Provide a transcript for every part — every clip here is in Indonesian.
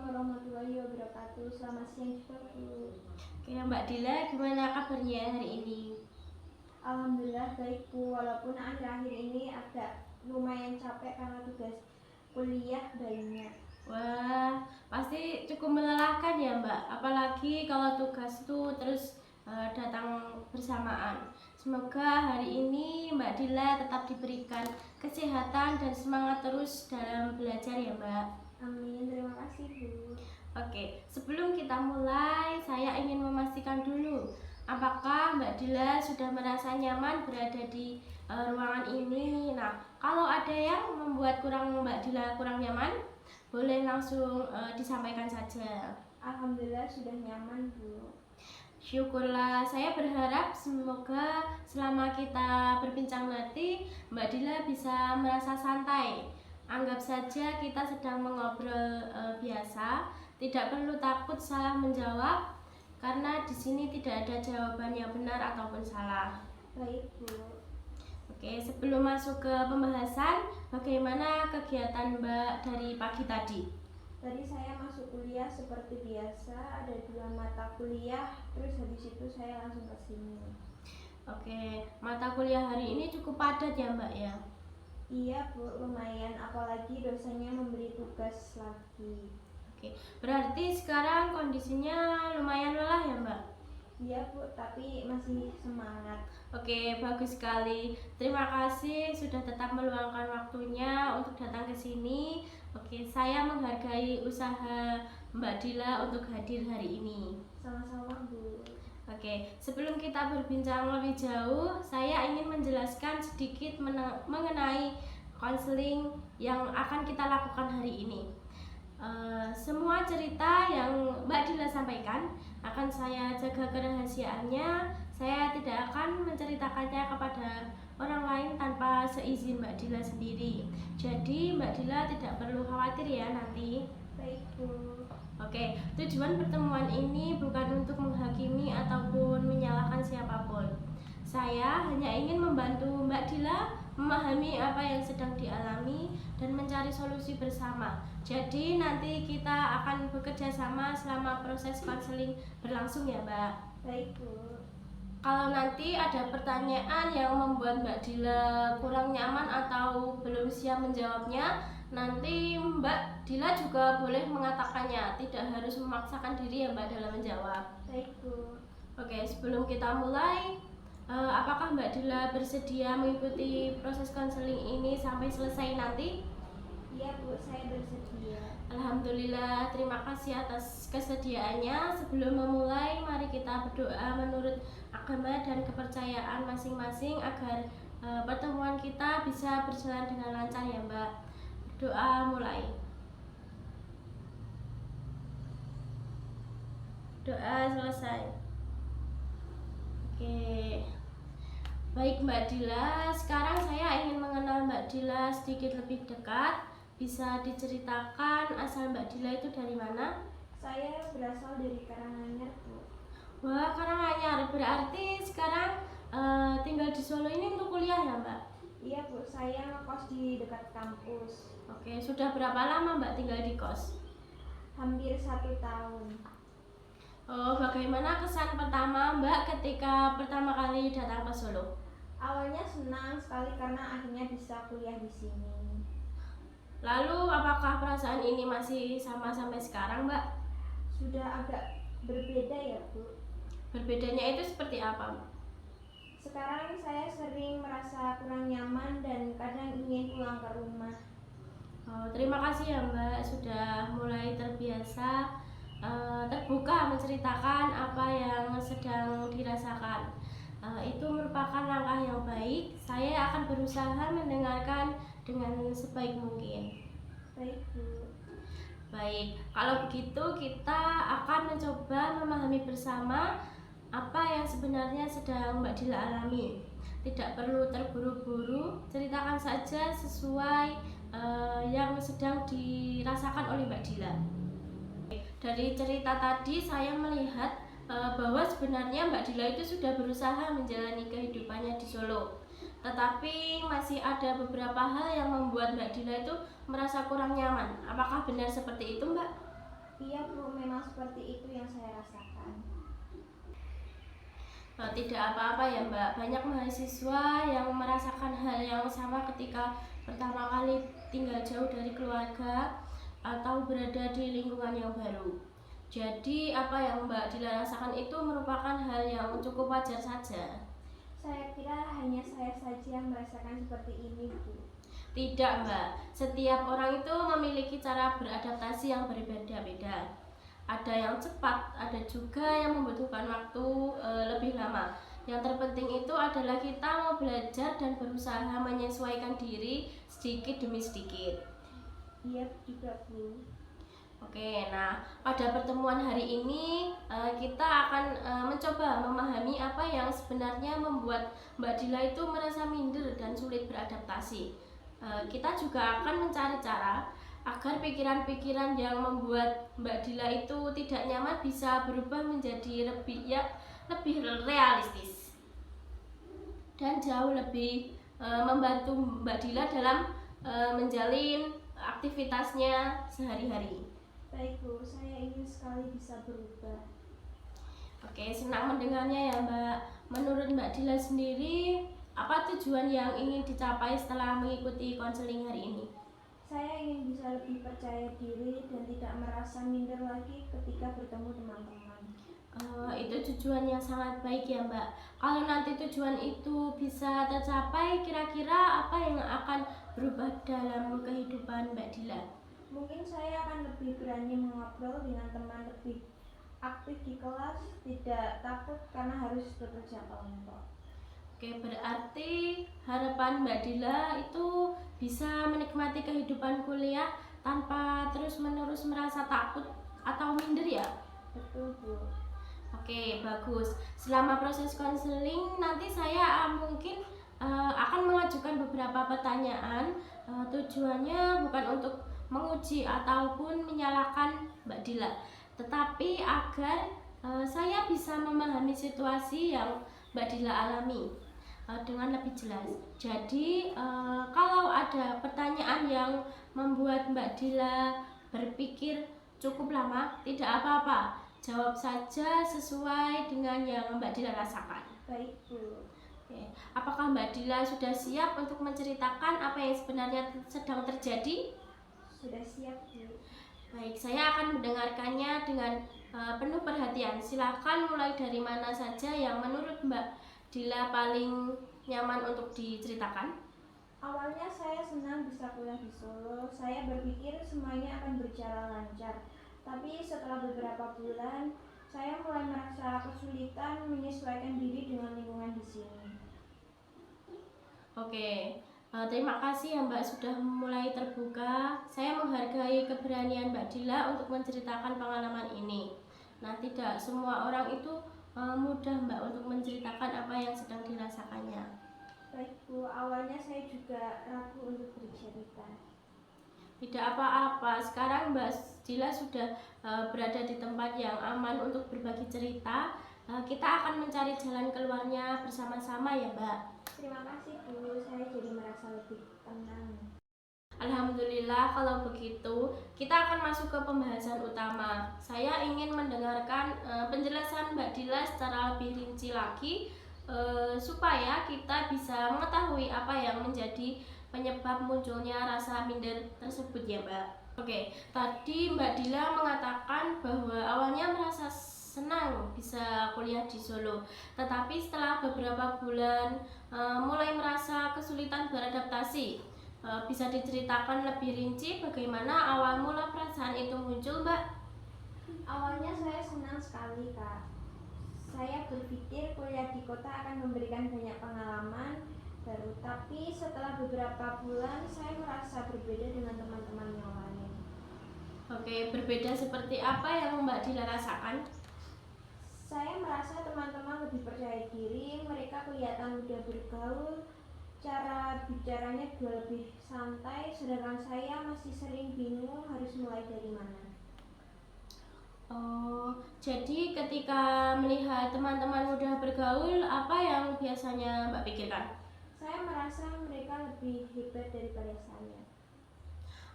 warahmatullahi wabarakatuh. Selamat siang juga Bu. Oke, Mbak Dila, gimana kabarnya hari ini? Alhamdulillah baik Bu, walaupun akhir-akhir ini agak lumayan capek karena tugas kuliah banyak. Wah, pasti cukup melelahkan ya Mbak, apalagi kalau tugas itu terus datang bersamaan. Semoga hari ini Mbak Dila tetap diberikan kesehatan dan semangat terus dalam belajar ya Mbak. Amin, terima kasih Bu. Oke, sebelum kita mulai, saya ingin memastikan dulu apakah Mbak Dila sudah merasa nyaman berada di ruangan ini. Nah, kalau ada yang membuat Mbak Dila kurang nyaman, boleh langsung disampaikan saja. Alhamdulillah sudah nyaman Bu. Syukurlah, saya berharap semoga selama kita berbincang nanti Mbak Dila bisa merasa santai. Anggap saja kita sedang mengobrol biasa, tidak perlu takut salah menjawab karena di sini tidak ada jawaban yang benar ataupun salah. Baik Bu. Oke, sebelum masuk ke pembahasan, bagaimana kegiatan Mbak dari pagi tadi? Tadi saya masuk kuliah seperti biasa, ada 2 mata kuliah, terus habis itu saya langsung ke sini. Oke, mata kuliah hari ini cukup padat ya Mbak ya? Iya Bu, lumayan, apalagi dosennya memberi tugas lagi. Oke, berarti sekarang kondisinya lumayan lelah ya Mbak? Iya Bu, tapi masih semangat. Oke, bagus sekali. Terima kasih sudah tetap meluangkan waktunya untuk datang ke sini. Oke, saya menghargai usaha Mbak Dila untuk hadir hari ini. Sama-sama Bu. Oke, sebelum kita berbincang lebih jauh, saya ingin menjelaskan sedikit mengenai konseling yang akan kita lakukan hari ini. Semua cerita yang Mbak Dila sampaikan akan saya jaga kerahasiaannya. Saya tidak akan menceritakannya kepada orang lain tanpa seizin Mbak Dila sendiri. Jadi Mbak Dila tidak perlu khawatir ya nanti. Baik Bu. Oke, tujuan pertemuan ini bukan untuk menghakimi ataupun menyalahkan siapapun. Saya hanya ingin membantu Mbak Dila memahami apa yang sedang dialami dan mencari solusi bersama. Jadi nanti kita akan bekerja sama selama proses konseling berlangsung ya Mbak. Baik Bu. Kalau nanti ada pertanyaan yang membuat Mbak Dila kurang nyaman atau belum siap menjawabnya, nanti Mbak Dila juga boleh mengatakannya, tidak harus memaksakan diri ya Mbak dalam menjawab. Baik Bu. Oke, sebelum kita mulai, apakah Mbak Dila bersedia mengikuti proses konseling ini sampai selesai nanti? Iya Bu, saya bersedia. Alhamdulillah, terima kasih atas kesediaannya. Sebelum memulai, mari kita berdoa menurut agama dan kepercayaan masing-masing agar pertemuan kita bisa berjalan dengan lancar ya Mbak. Doa mulai. Doa selesai. Oke. Baik Mbak Dila, sekarang saya ingin mengenal Mbak Dila sedikit lebih dekat. Bisa diceritakan asal Mbak Dila itu dari mana? Saya berasal dari Karanganyar Bu. Wah, Karanganyar. Berarti sekarang tinggal di Solo ini untuk kuliah ya Mbak? Iya Bu, saya ngekos di dekat kampus. Oke, sudah berapa lama Mbak tinggal di kos? Hampir 1 tahun. Oh, bagaimana kesan pertama Mbak ketika pertama kali datang ke Solo? Awalnya senang sekali karena akhirnya bisa kuliah di sini. Lalu, apakah perasaan ini masih sama sampai sekarang Mbak? Sudah agak berbeda ya Bu. Berbedanya itu seperti apa Mbak? Sekarang saya sering merasa kurang nyaman dan kadang ingin pulang ke rumah. Oh, terima kasih ya Mbak sudah mulai terbiasa terbuka menceritakan apa yang sedang dirasakan. Itu merupakan langkah yang baik. Saya akan berusaha mendengarkan dengan sebaik mungkin. Baik Bu. Baik, kalau begitu kita akan mencoba memahami bersama apa yang sebenarnya sedang Mbak Dila alami. Tidak perlu terburu-buru, ceritakan saja sesuai yang sedang dirasakan oleh Mbak Dila. Dari cerita tadi saya melihat bahwa sebenarnya Mbak Dila itu sudah berusaha menjalani kehidupannya di Solo. Tetapi masih ada beberapa hal yang membuat Mbak Dila itu merasa kurang nyaman. Apakah benar seperti itu Mbak? Iya Bu, memang seperti itu yang saya rasakan. Tidak apa-apa ya Mbak, banyak mahasiswa yang merasakan hal yang sama ketika pertama kali tinggal jauh dari keluarga atau berada di lingkungan yang baru. Jadi apa yang Mbak Dila rasakan itu merupakan hal yang cukup wajar saja. Saya kira hanya saya saja yang merasakan seperti ini Bu. Tidak Mbak, setiap orang itu memiliki cara beradaptasi yang berbeda-beda. Ada yang cepat, ada juga yang membutuhkan waktu lebih lama. Yang terpenting itu adalah kita mau belajar dan berusaha menyesuaikan diri sedikit demi sedikit. Iya juga Bu. Oke, nah pada pertemuan hari ini kita akan mencoba memahami apa yang sebenarnya membuat Mbak Dila itu merasa minder dan sulit beradaptasi. Kita juga akan mencari cara agar pikiran-pikiran yang membuat Mbak Dila itu tidak nyaman bisa berubah menjadi lebih realistis dan jauh lebih membantu Mbak Dila dalam menjalin aktivitasnya sehari-hari. Baik Bu, saya ingin sekali bisa berubah. Oke, senang mendengarnya ya Mbak. Menurut Mbak Dila sendiri, apa tujuan yang ingin dicapai setelah mengikuti konseling hari ini? Saya ingin bisa lebih percaya diri dan tidak merasa minder lagi ketika bertemu teman-teman. Itu tujuan yang sangat baik ya Mbak. Kalau nanti tujuan itu bisa tercapai, kira-kira apa yang akan berubah dalam kehidupan Mbak Dila? Mungkin saya akan lebih berani mengobrol dengan teman, lebih aktif di kelas, tidak takut karena harus bekerja kelompok. Oke, berarti harapan Mbak Dila itu bisa menikmati kehidupan kuliah tanpa terus-menerus merasa takut atau minder ya? Betul Bu. Oke, bagus. Selama proses konseling nanti saya mungkin akan mengajukan beberapa pertanyaan. Tujuannya bukan untuk menguji ataupun menyalahkan Mbak Dila, tetapi agar saya bisa memahami situasi yang Mbak Dila alami dengan lebih jelas. Jadi kalau ada pertanyaan yang membuat Mbak Dila berpikir cukup lama, tidak apa-apa. Jawab saja sesuai dengan yang Mbak Dila rasakan. Baik Bu. Oke. Apakah Mbak Dila sudah siap untuk menceritakan apa yang sebenarnya sedang terjadi? Sudah siap Bu. Baik, saya akan mendengarkannya dengan penuh perhatian. Silakan mulai dari mana saja yang menurut Mbak Dila paling nyaman untuk diceritakan. Awalnya saya senang bisa kuliah di Solo. Saya berpikir semuanya akan berjalan lancar. Tapi setelah beberapa bulan, saya mulai merasa kesulitan menyesuaikan diri dengan lingkungan di sini. Oke, terima kasih ya Mbak sudah mulai terbuka. Saya menghargai keberanian Mbak Dila untuk menceritakan pengalaman ini. Nah, tidak semua orang itu mudah Mbak untuk menceritakan apa yang sedang dirasakannya. Baik Bu, awalnya saya juga ragu untuk bercerita. Tidak apa-apa, sekarang Mbak Dila sudah berada di tempat yang aman untuk berbagi cerita. Kita akan mencari jalan keluarnya bersama-sama ya Mbak. Terima kasih Bu, saya jadi merasa lebih tenang. Alhamdulillah, kalau begitu kita akan masuk ke pembahasan utama. Saya ingin mendengarkan penjelasan Mbak Dila secara lebih rinci lagi supaya kita bisa mengetahui apa yang menjadi penyebab munculnya rasa minder tersebut ya Mbak. Oke, tadi Mbak Dila mengatakan bahwa awalnya merasa senang bisa kuliah di Solo, tetapi setelah beberapa bulan mulai merasa kesulitan beradaptasi. Bisa diceritakan lebih rinci bagaimana awal mula perasaan itu muncul, Mbak? Awalnya saya senang sekali Kak. Saya berpikir kuliah di kota akan memberikan banyak pengalaman baru, tapi setelah beberapa bulan saya merasa berbeda dengan teman-teman yang lain. Oke, berbeda seperti apa yang Mbak Dila rasakan? Saya merasa teman-teman lebih percaya diri, mereka kelihatan mudah bergaul, cara bicaranya juga lebih santai, sedangkan saya masih sering bingung harus mulai dari mana. Oh, jadi ketika melihat teman-teman mudah bergaul, apa yang biasanya Mbak pikirkan? Saya merasa mereka lebih hebat daripada saya.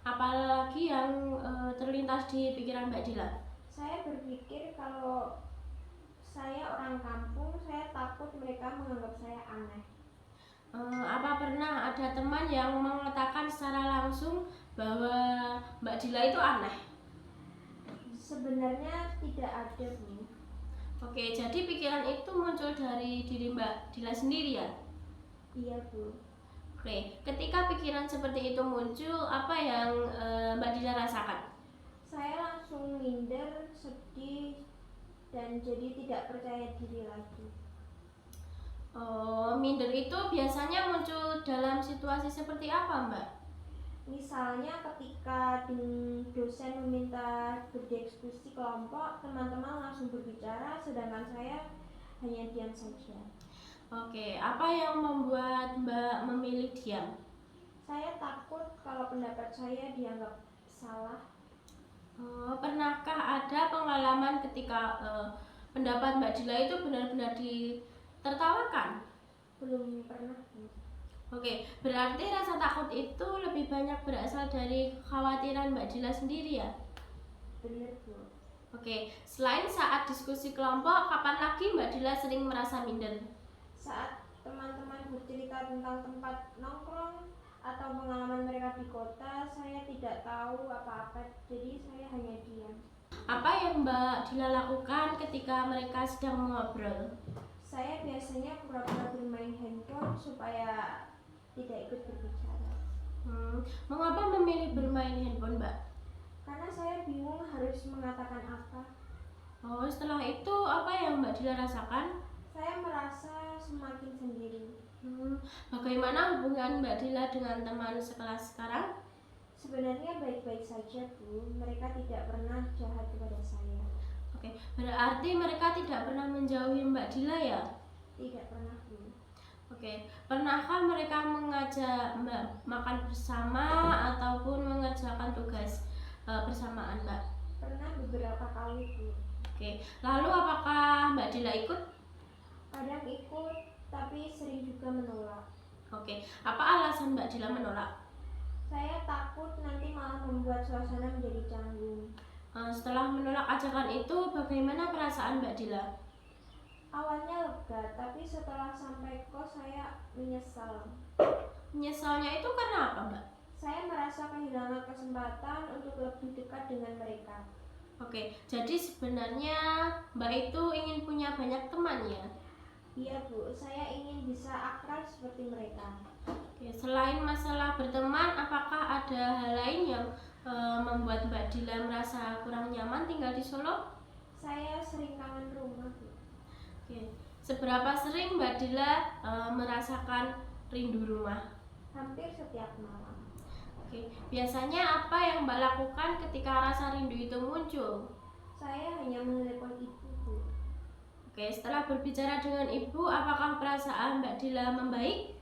Apalagi yang terlintas di pikiran Mbak Dila? Saya berpikir kalau saya orang kampung, saya takut mereka menganggap saya aneh. Apa pernah ada teman yang mengatakan secara langsung bahwa Mbak Dila itu aneh? Sebenarnya tidak ada, Bu. Oke, jadi pikiran itu muncul dari diri Mbak Dila sendiri ya? Iya, Bu. Oke, ketika pikiran seperti itu muncul, apa yang Mbak Dila rasakan? Saya langsung minder, sedih, dan jadi tidak percaya diri lagi. Minder itu biasanya muncul dalam situasi seperti apa, Mbak? Misalnya ketika dosen meminta berdiskusi kelompok, teman-teman langsung berbicara, sedangkan saya hanya diam saja. Oke, apa yang membuat Mbak memilih diam? Saya takut kalau pendapat saya dianggap salah. Pernahkah ada pengalaman ketika pendapat Mbak Dila itu benar-benar ditertawakan? Belum pernah, Bu. Oke, berarti rasa takut itu lebih banyak berasal dari kekhawatiran Mbak Dila sendiri ya? Benar, Bu. Oke, selain saat diskusi kelompok, kapan lagi Mbak Dila sering merasa minder? Saat teman-teman bercerita tentang tempat nongkrong atau pengalaman mereka di kota, saya tidak tahu apa-apa, jadi saya hanya diam. Apa yang Mbak Dila lakukan ketika mereka sedang mengobrol? Saya biasanya pura-pura bermain handphone supaya tidak ikut berbicara. Mengapa memilih bermain handphone, Mbak? Karena saya bingung harus mengatakan apa. Setelah itu apa yang Mbak Dila rasakan? Saya merasa semakin sendiri. Bagaimana hubungan Mbak Dila dengan teman sekelas sekarang? Sebenarnya baik-baik saja, Bu. Mereka tidak pernah jahat kepada saya. Oke, berarti mereka tidak pernah menjauhi Mbak Dila ya? Tidak pernah, Bu. Oke, pernahkah mereka mengajak Mbak makan bersama ataupun mengerjakan tugas bersamaan, Mbak? Pernah beberapa kali, Bu. Oke, lalu apakah Mbak Dila ikut? Kadang ikut, tapi sering juga menolak. Oke, apa alasan Mbak Dila menolak? Saya takut nanti malah membuat suasana menjadi canggung. Setelah menolak ajakan itu, bagaimana perasaan Mbak Dila? Awalnya lega, tapi setelah sampai kos saya menyesal. Menyesalnya itu karena apa, Mbak? Saya merasa kehilangan kesempatan untuk lebih dekat dengan mereka. Oke, jadi sebenarnya Mbak itu ingin punya banyak teman ya? Iya, Bu, saya ingin bisa akrab seperti mereka. Oke, selain masalah berteman, apakah ada hal lain yang membuat Mbak Dila merasa kurang nyaman tinggal di Solo? Saya sering kangen rumah, Bu. Oke, seberapa sering Mbak Dila merasakan rindu rumah? Hampir setiap malam. Oke, biasanya apa yang Mbak lakukan ketika rasa rindu itu muncul? Saya hanya menelepon ibu, Bu. Oke, setelah berbicara dengan ibu, apakah perasaan Mbak Dila membaik?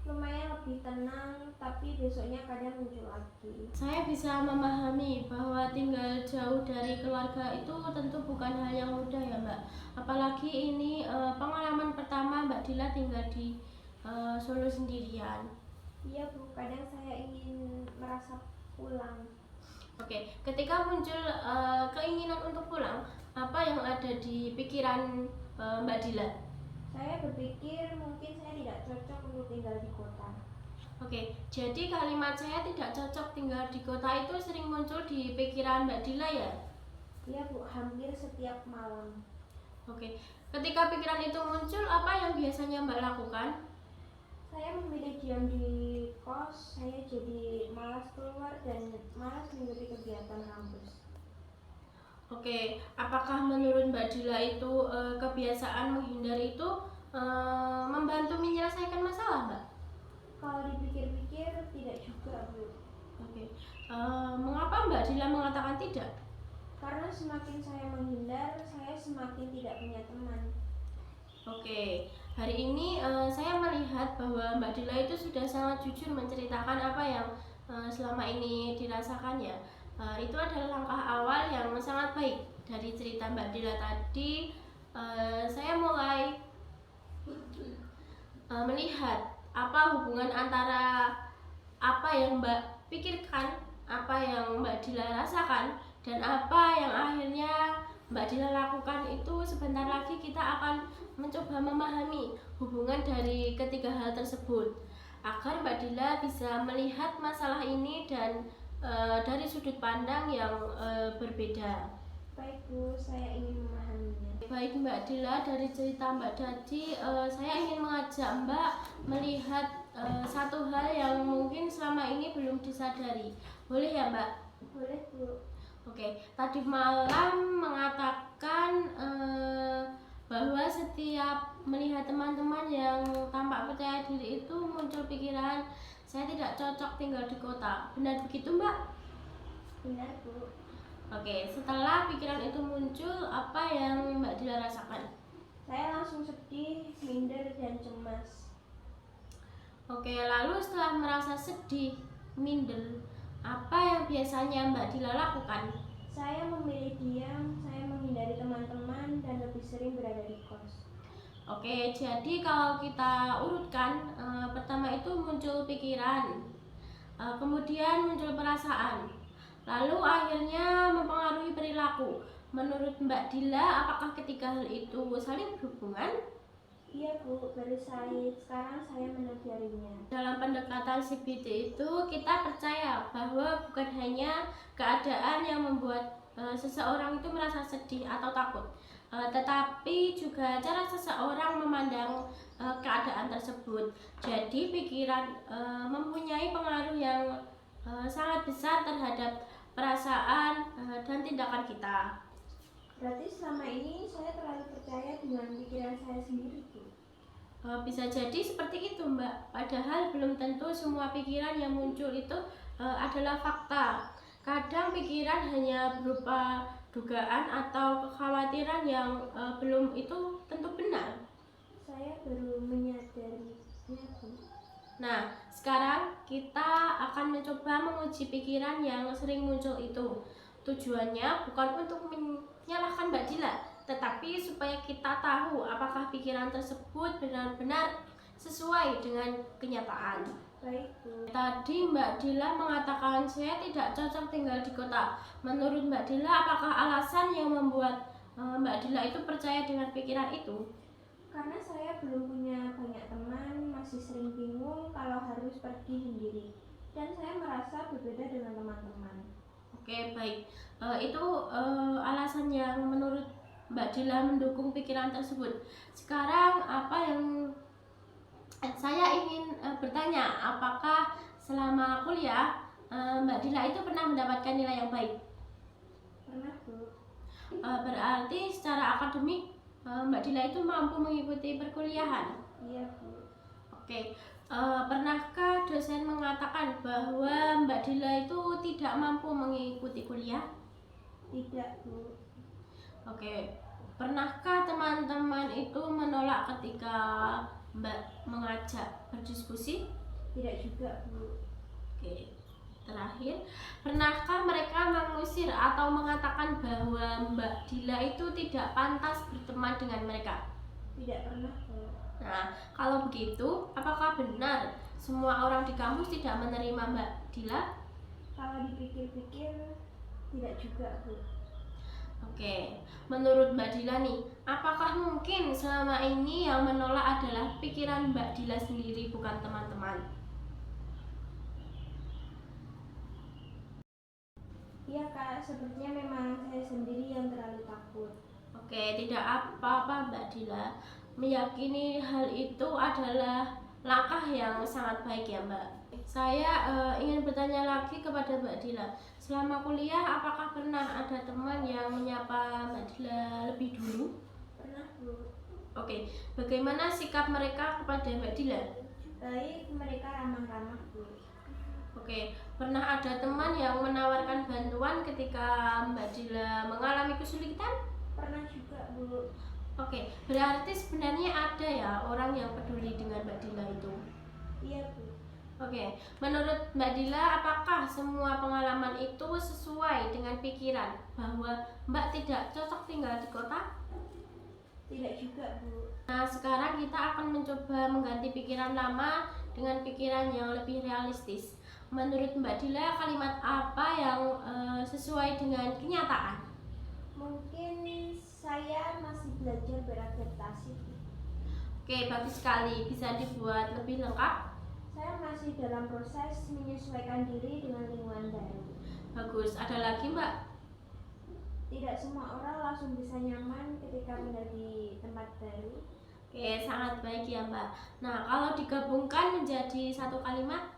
Lumayan lebih tenang, tapi besoknya kadang muncul lagi. Saya bisa memahami bahwa tinggal jauh dari keluarga itu tentu bukan hal yang mudah ya, Mbak. Apalagi ini pengalaman pertama Mbak Dila tinggal di Solo sendirian. Iya, Bu, kadang saya ingin merasa pulang. Oke, ketika muncul keinginan untuk pulang, apa yang ada di pikiran Mbak Dila? Saya berpikir mungkin saya tidak cocok untuk tinggal di kota. Oke, jadi kalimat saya tidak cocok tinggal di kota itu sering muncul di pikiran Mbak Dila ya? Iya, Bu, hampir setiap malam. Oke, ketika pikiran itu muncul, apa yang biasanya Mbak lakukan? Saya memilih diam di kos, saya jadi malas keluar dan malas mengikuti kegiatan kampus. Oke, apakah menurut Mbak Dila itu kebiasaan menghindar itu membantu menyelesaikan masalah, Mbak? Kalau dipikir-pikir tidak juga, Bu. Oke, mengapa Mbak Dila mengatakan tidak? Karena semakin saya menghindar, saya semakin tidak punya teman. Oke, hari ini saya melihat bahwa Mbak Dila itu sudah sangat jujur menceritakan apa yang selama ini dirasakannya. Itu adalah langkah awal yang sangat baik dari cerita Mbak Dila tadi. Saya mulai melihat apa hubungan antara apa yang Mbak pikirkan apa yang Mbak Dila rasakan dan apa yang akhirnya Mbak Dila lakukan itu sebentar lagi kita akan mencoba memahami hubungan dari ketiga hal tersebut agar Mbak Dila bisa melihat masalah ini dan dari sudut pandang yang berbeda. Baik Bu, saya ingin memahaminya. Baik Mbak Dila, dari cerita Mbak tadi saya ingin mengajak Mbak melihat satu hal yang mungkin selama ini belum disadari. Boleh ya Mbak? Boleh Bu. Oke, tadi malam mengatakan bahwa setiap melihat teman-teman yang tampak percaya diri itu muncul pikiran saya tidak cocok tinggal di kota. Benar begitu Mbak? Benar Bu. Oke, setelah pikiran itu muncul, apa yang Mbak Dila rasakan? Saya langsung sedih, minder, dan cemas. Oke, lalu setelah merasa sedih, minder, apa yang biasanya Mbak Dila lakukan? Saya memilih diam, saya menghindari teman-teman, dan lebih sering berada di kos. Oke, jadi kalau kita urutkan, pertama itu muncul pikiran, kemudian muncul perasaan, lalu akhirnya mempengaruhi perilaku. Menurut Mbak Dila, apakah ketiga hal itu saling berhubungan? Iya Bu, baru sekarang saya menyadarinya. Dalam pendekatan CBT itu kita percaya bahwa bukan hanya keadaan yang membuat seseorang itu merasa sedih atau takut, tetapi juga cara seseorang memandang keadaan tersebut. Jadi pikiran mempunyai pengaruh yang sangat besar terhadap perasaan dan tindakan kita. Berarti selama ini saya terlalu percaya dengan pikiran saya sendiri Bu. Bisa jadi seperti itu Mbak, padahal belum tentu semua pikiran yang muncul itu adalah fakta. Kadang pikiran hanya berupa dugaan atau kekhawatiran yang belum itu tentu benar. Saya baru menyadarinya Bu. Nah, sekarang kita akan mencoba menguji pikiran yang sering muncul itu. Tujuannya bukan untuk menyalahkan Mbak Dila, tetapi supaya kita tahu apakah pikiran tersebut benar-benar sesuai dengan kenyataan. Baik Bu. Tadi Mbak Dila mengatakan saya tidak cocok tinggal di kota. Menurut Mbak Dila, apakah alasan yang membuat Mbak Dila itu percaya dengan pikiran itu? Karena saya belum punya banyak teman, masih sering bingung kalau harus pergi sendiri. Dan saya merasa berbeda dengan teman-teman. Oke, baik. Itu alasan yang menurut Mbak Dila mendukung pikiran tersebut. Sekarang apa yang saya ingin bertanya, apakah selama kuliah Mbak Dila itu pernah mendapatkan nilai yang baik? Pernah Bu. Berarti secara akademik Mbak Dila itu mampu mengikuti perkuliahan. Iya Bu. Oke, pernahkah dosen mengatakan bahwa Mbak Dila itu tidak mampu mengikuti kuliah? Tidak Bu. Oke, pernahkah teman-teman itu menolak ketika Mbak mengajak berdiskusi? Tidak juga Bu. Oke, terakhir, pernahkah mereka mengusir atau mengatakan bahwa Mbak Dila itu tidak pantas berteman dengan mereka? Tidak pernah Bu. Nah, kalau begitu, apakah benar semua orang di kampus tidak menerima Mbak Dila? Kalau dipikir-pikir tidak juga Bu. Oke, menurut Mbak Dila nih, apakah mungkin selama ini yang menolak adalah pikiran Mbak Dila sendiri bukan teman-teman? Iya Kak, sepertinya memang saya sendiri yang terlalu takut. Oke, tidak apa-apa Mbak Dila. Meyakini hal itu adalah langkah yang sangat baik ya Mbak. Saya ingin bertanya lagi kepada Mbak Dila. Selama kuliah, apakah pernah ada teman yang menyapa Mbak Dila lebih dulu? Pernah Bu. Oke, bagaimana sikap mereka kepada Mbak Dila? Baik, mereka ramah-ramah Bu. Oke, pernah ada teman yang menawarkan bantuan ketika Mbak Dila mengalami kesulitan? Pernah juga Bu. Oke, berarti sebenarnya ada ya orang yang peduli dengan Mbak Dila itu. Iya Bu. Oke, menurut Mbak Dila, apakah semua pengalaman itu sesuai dengan pikiran bahwa Mbak tidak cocok tinggal di kota? Tidak juga Bu. Nah, sekarang kita akan mencoba mengganti pikiran lama dengan pikiran yang lebih realistis. Menurut Mbak Dila, kalimat apa yang sesuai dengan kenyataan? Mungkin saya masih belajar beradaptasi. Oke, bagus sekali. Bisa dibuat lebih lengkap? Saya masih dalam proses menyesuaikan diri dengan lingkungan baru. Bagus. Ada lagi, Mbak? Tidak semua orang langsung bisa nyaman ketika pindah di tempat baru. Oke, sangat baik ya, Mbak. Nah, kalau digabungkan menjadi satu kalimat?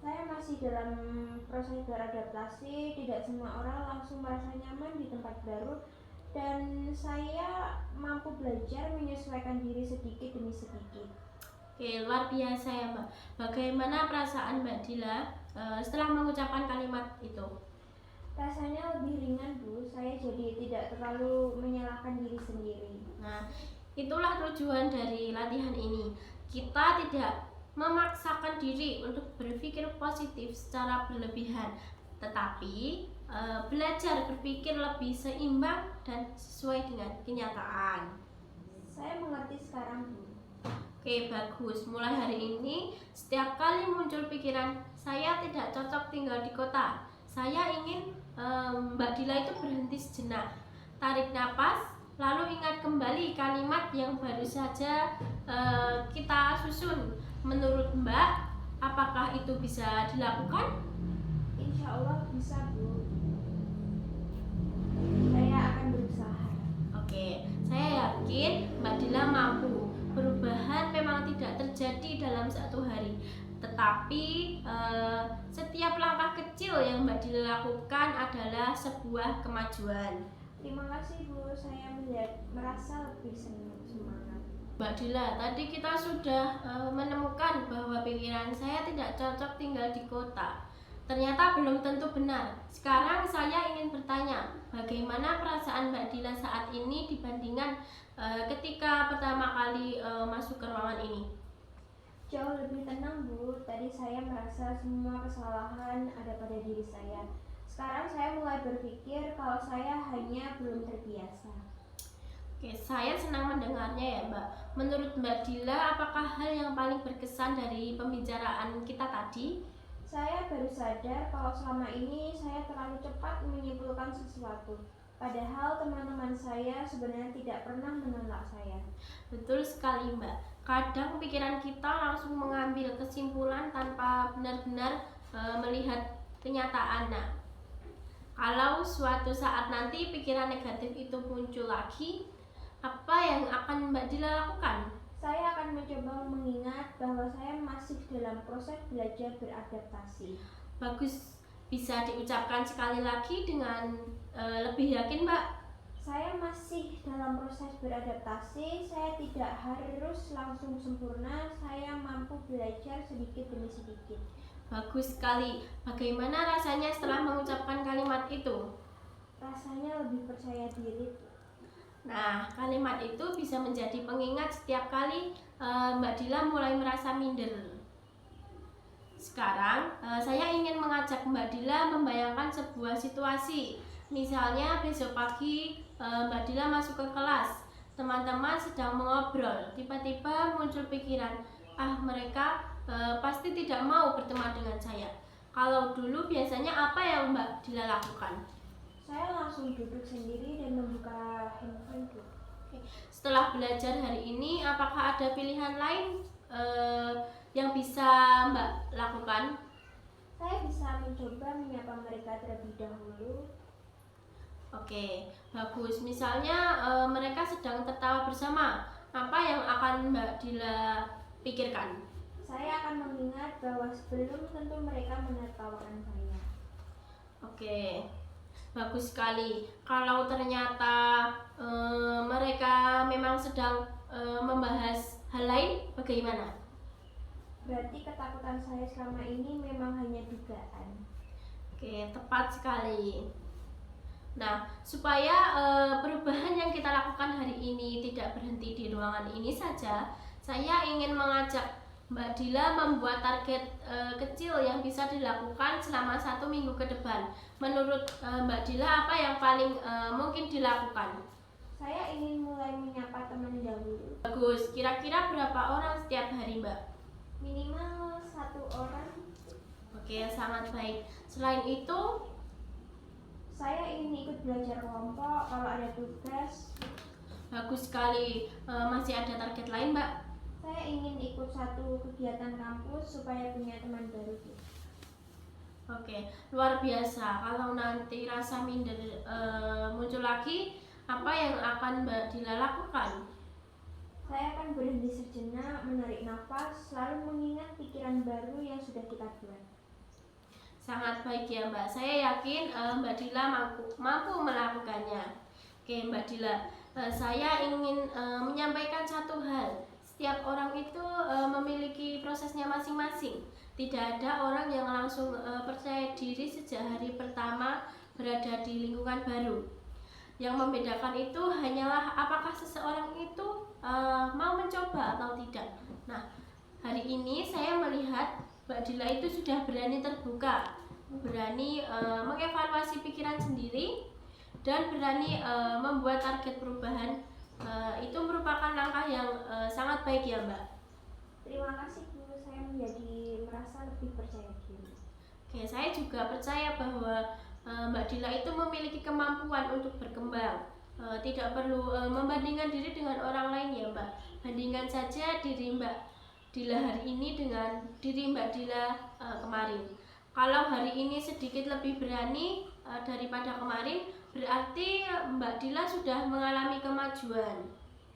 Saya masih dalam proses beradaptasi. Tidak semua orang langsung merasa nyaman di tempat baru, dan saya mampu belajar menyesuaikan diri sedikit demi sedikit. Oke, luar biasa ya, Mbak. Bagaimana perasaan Mbak Dila setelah mengucapkan kalimat itu? Rasanya lebih ringan, Bu. Saya jadi tidak terlalu menyalahkan diri sendiri. Nah, itulah tujuan dari latihan ini. Kita tidak memaksakan diri untuk berpikir positif secara berlebihan, tetapi belajar berpikir lebih seimbang dan sesuai dengan kenyataan. Saya mengerti sekarang, Bu. Oke, bagus. Mulai hari ini, setiap kali muncul pikiran, saya tidak cocok tinggal di kota, saya ingin Mbak Dila itu berhenti sejenak, tarik napas, lalu ingat kembali kalimat yang baru saja kita susun. Menurut Mbak, apakah itu bisa dilakukan? Insya Allah bisa, Bu. Saya akan berusaha. Oke, saya yakin Mbak Dila mampu. Perubahan memang tidak terjadi dalam satu hari, tetapi setiap langkah kecil yang Mbak Dila lakukan adalah sebuah kemajuan. Terima kasih, Bu. Saya merasa lebih semangat. Mbak Dila, tadi kita sudah menemukan bahwa pikiran saya tidak cocok tinggal di kota. Ternyata belum tentu benar. Sekarang saya ingin bertanya, bagaimana perasaan Mbak Dila saat ini dibandingkan ketika pertama kali masuk ke ruangan ini? Jauh lebih tenang, Bu. Tadi saya merasa semua kesalahan ada pada diri saya. Sekarang saya mulai berpikir kalau saya hanya belum terbiasa. Oke, saya senang mendengarnya ya, Mbak. Menurut Mbak Dila, apakah hal yang paling berkesan dari pembicaraan kita tadi? Saya baru sadar kalau selama ini saya terlalu cepat menyimpulkan sesuatu. Padahal teman-teman saya sebenarnya tidak pernah menolak saya. Betul sekali, Mbak. Kadang pikiran kita langsung mengambil kesimpulan tanpa benar-benar melihat kenyataan. Nah, kalau suatu saat nanti pikiran negatif itu muncul lagi, apa yang akan Mbak Dila lakukan? Saya akan mencoba mengingat bahwa saya masih dalam proses belajar beradaptasi. Bagus, bisa diucapkan sekali lagi dengan lebih yakin, Mbak. Saya masih dalam proses beradaptasi. Saya tidak harus langsung sempurna. Saya mampu belajar sedikit demi sedikit. Bagus sekali. Bagaimana rasanya setelah mengucapkan kalimat itu? Rasanya lebih percaya diri. Nah, kalimat itu bisa menjadi pengingat setiap kali Mbak Dila mulai merasa minder. Sekarang, saya ingin mengajak Mbak Dila membayangkan sebuah situasi. Misalnya besok pagi Mbak Dila masuk ke kelas, teman-teman sedang mengobrol, tiba-tiba muncul pikiran, mereka pasti tidak mau berteman dengan saya. Kalau dulu biasanya apa yang Mbak Dila lakukan? Saya langsung duduk sendiri dan membuka handphone. Setelah belajar hari ini, apakah ada pilihan lain yang bisa Mbak lakukan? Saya bisa mencoba menyapa mereka terlebih dahulu. Oke, bagus. Misalnya mereka sedang tertawa bersama, apa yang akan Mbak Dila pikirkan? Saya akan mengingat bahwa sebelum tentu mereka menertawakan saya. Oke, bagus sekali. Kalau ternyata mereka memang sedang membahas hal lain, bagaimana? Berarti ketakutan saya selama ini memang hanya dugaan. Oke, tepat sekali. Nah, supaya perubahan yang kita lakukan hari ini tidak berhenti di ruangan ini saja, saya ingin mengajak Mbak Dila membuat target kecil yang bisa dilakukan selama 1 minggu ke depan. Menurut Mbak Dila, apa yang paling mungkin dilakukan? Saya ingin mulai menyapa teman dahulu. Bagus, kira-kira berapa orang setiap hari, Mbak? Minimal 1 orang. Oke, sangat baik. Selain itu, Saya ingin ikut belajar kelompok kalau ada tugas. bagus sekali. Masih ada target lain, Mbak? Saya ingin ikut satu kegiatan kampus supaya punya teman baru. Oke, luar biasa. Kalau nanti rasa minder muncul lagi, apa yang akan Mbak Dila lakukan? Saya akan berhenti sejenak, menarik nafas, lalu mengingat pikiran baru yang sudah kita buat. Sangat baik ya Mbak. Saya yakin Mbak Dila mampu melakukannya. Oke Mbak Dila, saya ingin menyampaikan satu hal. Setiap orang itu memiliki prosesnya masing-masing. Tidak ada orang yang langsung percaya diri sejak hari pertama berada di lingkungan baru. Yang membedakan itu hanyalah apakah seseorang itu mau mencoba atau tidak. Nah, hari ini saya melihat Mbak Dila itu sudah berani terbuka, berani mengevaluasi pikiran sendiri, dan berani membuat target perubahan. Itu merupakan langkah yang sangat baik ya Mbak. Terima kasih Bu, saya menjadi merasa lebih percaya diri. Oke, saya juga percaya bahwa Mbak Dila itu memiliki kemampuan untuk berkembang. Tidak perlu membandingkan diri dengan orang lain ya Mbak. Bandingkan saja diri Mbak Dila hari ini dengan diri Mbak Dila kemarin. Kalau hari ini sedikit lebih berani daripada kemarin, berarti Mbak Dila sudah mengalami kemajuan.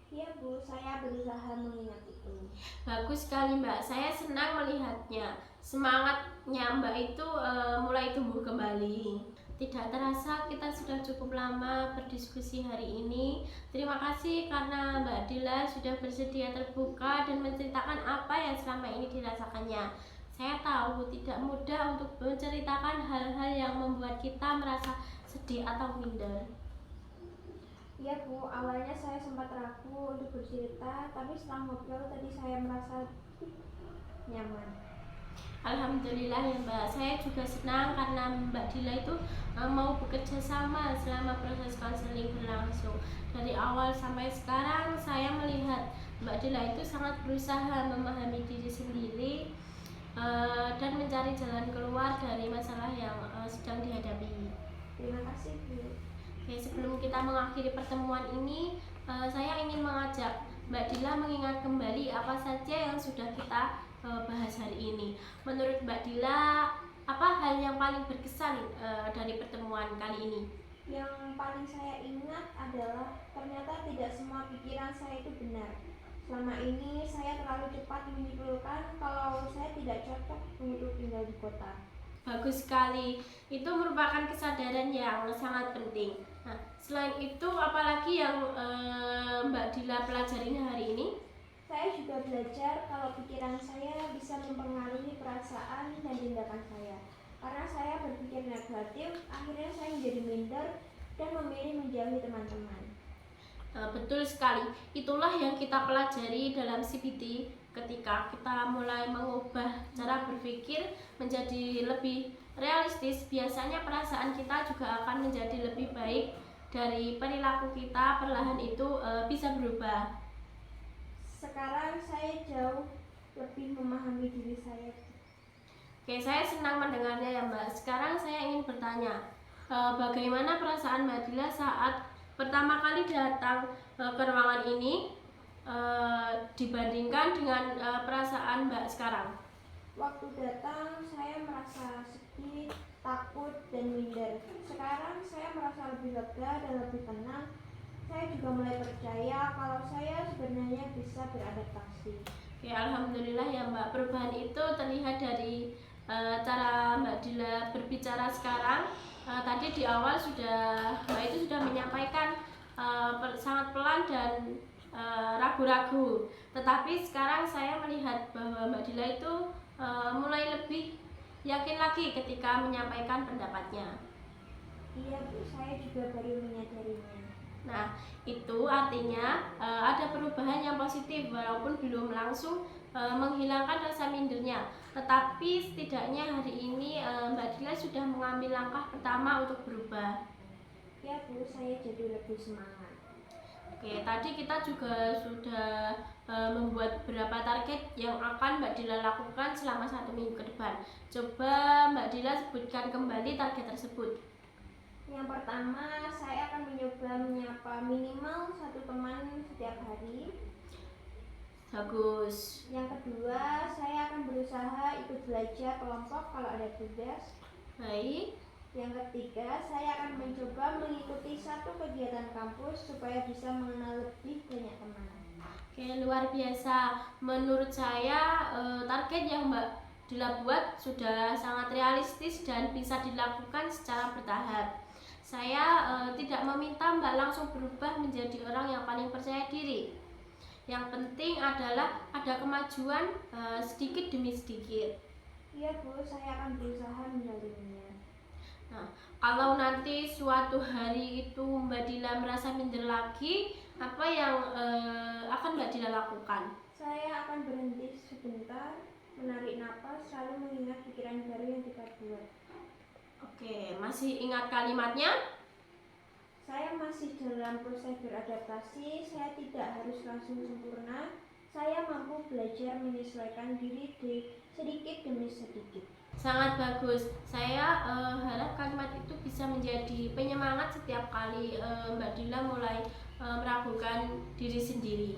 Iya Bu, saya berusaha mengingat itu. Bagus sekali Mbak, saya senang melihatnya. Semangatnya Mbak itu mulai tumbuh kembali. Tidak terasa kita sudah cukup lama berdiskusi hari ini. Terima kasih karena Mbak Dila sudah bersedia terbuka dan menceritakan apa yang selama ini dirasakannya. Saya tahu tidak mudah untuk menceritakan hal-hal yang membuat kita merasa sedih atau minder. Iya Bu, awalnya saya sempat ragu untuk bercerita, tapi setelah ngobrol tadi saya merasa nyaman. Alhamdulillah ya Mbak, saya juga senang karena Mbak Dila itu mau bekerja sama selama proses konseling berlangsung. Dari awal sampai sekarang saya melihat Mbak Dila itu sangat berusaha memahami diri sendiri dan mencari jalan keluar dari masalah yang sedang dihadapi. Terima kasih Bu. Oke, sebelum kita mengakhiri pertemuan ini, saya ingin mengajak Mbak Dila mengingat kembali apa saja yang sudah kita bahas hari ini. Menurut Mbak Dila, apa hal yang paling berkesan dari pertemuan kali ini? Yang paling saya ingat adalah ternyata tidak semua pikiran saya itu benar. Selama ini saya terlalu cepat menyimpulkan kalau saya tidak cocok untuk tinggal di kota. Bagus sekali, itu merupakan kesadaran yang sangat penting. Nah, selain itu, apalagi yang Mbak Dila pelajarin hari ini? Saya juga belajar kalau pikiran saya bisa mempengaruhi perasaan dan tindakan saya. Karena saya berpikir negatif, akhirnya saya menjadi minder dan memilih menjauhi teman-teman. Betul sekali, itulah yang kita pelajari dalam CBT. Ketika kita mulai mengubah cara berpikir menjadi lebih realistis, biasanya perasaan kita juga akan menjadi lebih baik. Dari perilaku kita perlahan itu bisa berubah. Sekarang saya jauh lebih memahami diri saya. Oke, saya senang mendengarnya ya Mbak. Sekarang saya ingin bertanya, bagaimana perasaan Mbak Dila saat pertama kali datang ke ruangan ini dibandingkan dengan perasaan Mbak sekarang? Waktu datang saya merasa sedih, takut, dan minder. Sekarang saya merasa lebih lega dan lebih tenang. Saya juga mulai percaya kalau saya sebenarnya bisa beradaptasi. Oke, alhamdulillah ya Mbak. Perubahan itu terlihat dari cara Mbak Dila berbicara sekarang. Tadi di awal Mbak itu sudah menyampaikan sangat pelan dan ragu-ragu. Tetapi sekarang saya melihat bahwa Mbak Dila itu mulai lebih yakin lagi ketika menyampaikan pendapatnya. Iya Bu, saya juga baru menyadarinya. Nah, itu artinya ada perubahan yang positif walaupun belum langsung menghilangkan rasa mindernya. Tetapi setidaknya hari ini Mbak Dila sudah mengambil langkah pertama untuk berubah. Ya Bu, saya jadi lebih semangat. Oke, tadi kita juga sudah membuat beberapa target yang akan Mbak Dila lakukan selama 1 minggu ke depan. Coba Mbak Dila sebutkan kembali target tersebut. Yang pertama, saya akan mencoba menyapa minimal 1 teman setiap hari. Bagus. Yang kedua, saya akan berusaha ikut belajar kelompok kalau ada tugas. Baik. Yang ketiga, saya akan mencoba mengikuti 1 kegiatan kampus supaya bisa mengenal lebih banyak teman. Oke, luar biasa. Menurut saya target yang Mbak Dila buat sudah sangat realistis dan bisa dilakukan secara bertahap. Saya tidak meminta Mbak langsung berubah menjadi orang yang paling percaya diri. Yang penting adalah ada kemajuan sedikit demi sedikit. Iya Bu, saya akan berusaha menjalinnya. Nah, kalau nanti suatu hari itu Mbak Dila merasa minder lagi, apa yang akan Mbak Dila lakukan? Saya akan berhenti sebentar, menarik napas, lalu mengingat pikiran baru yang kita buat. Oke, masih ingat kalimatnya? Saya masih dalam proses beradaptasi, saya tidak harus langsung sempurna. Saya mampu belajar menyesuaikan diri sedikit demi sedikit. Sangat bagus. Saya harap kalimat itu bisa menjadi penyemangat setiap kali Mbak Dila mulai meragukan diri sendiri.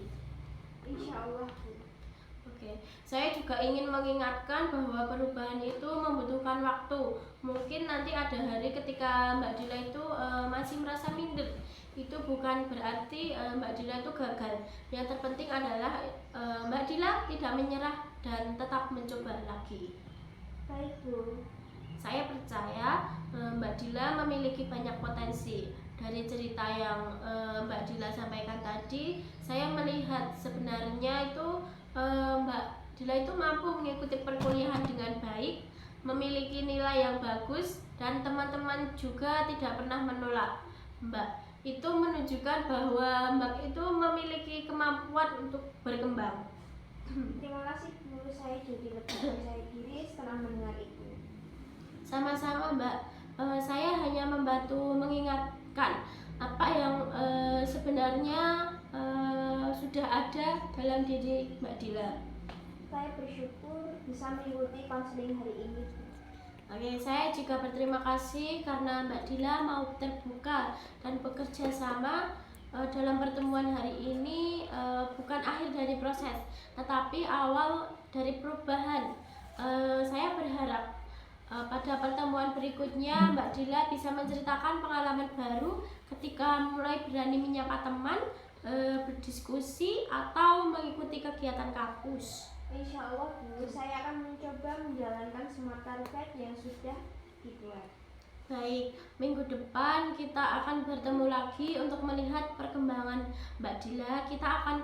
Insya Allah Bu. Oke, saya juga ingin mengingatkan bahwa perubahan itu membutuhkan waktu. Mungkin nanti ada hari ketika Mbak Dila itu masih merasa minder. Itu bukan berarti Mbak Dila itu gagal. Yang terpenting adalah Mbak Dila tidak menyerah dan tetap mencoba lagi. Baik Bu. Saya percaya Mbak Dila memiliki banyak potensi. Dari cerita yang Mbak Dila sampaikan tadi, saya melihat sebenarnya itu Mbak Dila itu mampu mengikuti perkuliahan dengan baik, memiliki nilai yang bagus, dan teman-teman juga tidak pernah menolak Mbak. Itu menunjukkan bahwa Mbak itu memiliki kemampuan untuk berkembang. Terima kasih Bu, saya jadi lebih percaya diri setelah mendengar itu. Sama-sama Mbak, saya hanya membantu mengingatkan apa yang sebenarnya sudah ada dalam diri Mbak Dila. Saya bersyukur bisa mengikuti konseling hari ini. Oke, saya juga berterima kasih karena Mbak Dila mau terbuka dan bekerja sama dalam pertemuan hari ini. Bukan akhir dari proses, tetapi awal dari perubahan. Saya berharap pada pertemuan berikutnya Mbak Dila bisa menceritakan pengalaman baru ketika mulai berani menyapa teman, berdiskusi, atau mengikuti kegiatan kampus. Insya Allah Bu, saya akan mencoba menjalankan semua target yang sudah dibuat. Baik, minggu depan kita akan bertemu lagi untuk melihat perkembangan Mbak Dila. Kita akan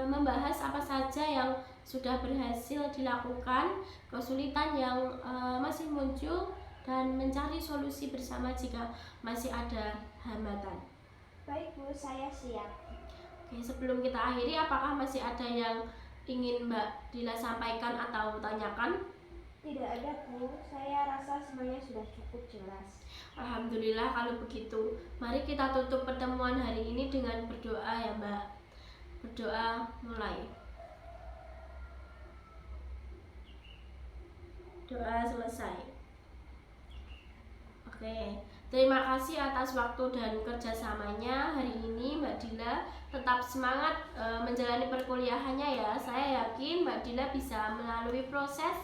membahas apa saja yang sudah berhasil dilakukan, kesulitan yang masih muncul, dan mencari solusi bersama jika masih ada hambatan. Baik Bu, saya siap. Oke, sebelum kita akhiri, apakah masih ada yang ingin Mbak Dila sampaikan atau tanyakan? Tidak ada Bu, saya rasa semuanya sudah cukup jelas. Alhamdulillah kalau begitu. Mari kita tutup pertemuan hari ini dengan berdoa ya Mbak. Berdoa mulai. Doa selesai. Oke, terima kasih atas waktu dan kerjasamanya hari ini Mbak Dila. Tetap semangat menjalani perkuliahannya ya. Saya yakin Mbak Dila bisa melalui proses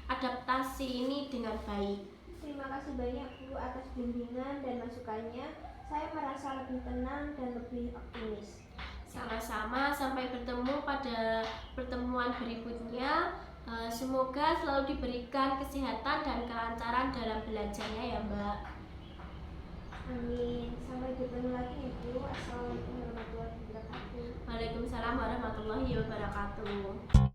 adaptasi ini dengan baik. Terima kasih banyak Bu atas bimbingan dan masukannya. Saya merasa lebih tenang dan lebih optimis. Sama-sama, sampai bertemu pada pertemuan berikutnya. Semoga selalu diberikan kesehatan dan kelancaran dalam belajarnya ya Mbak. Amin. Sampai bertemu lagi ya Bu. Assalamualaikum warahmatullahi wabarakatuh. Waalaikumsalam warahmatullahi wabarakatuh.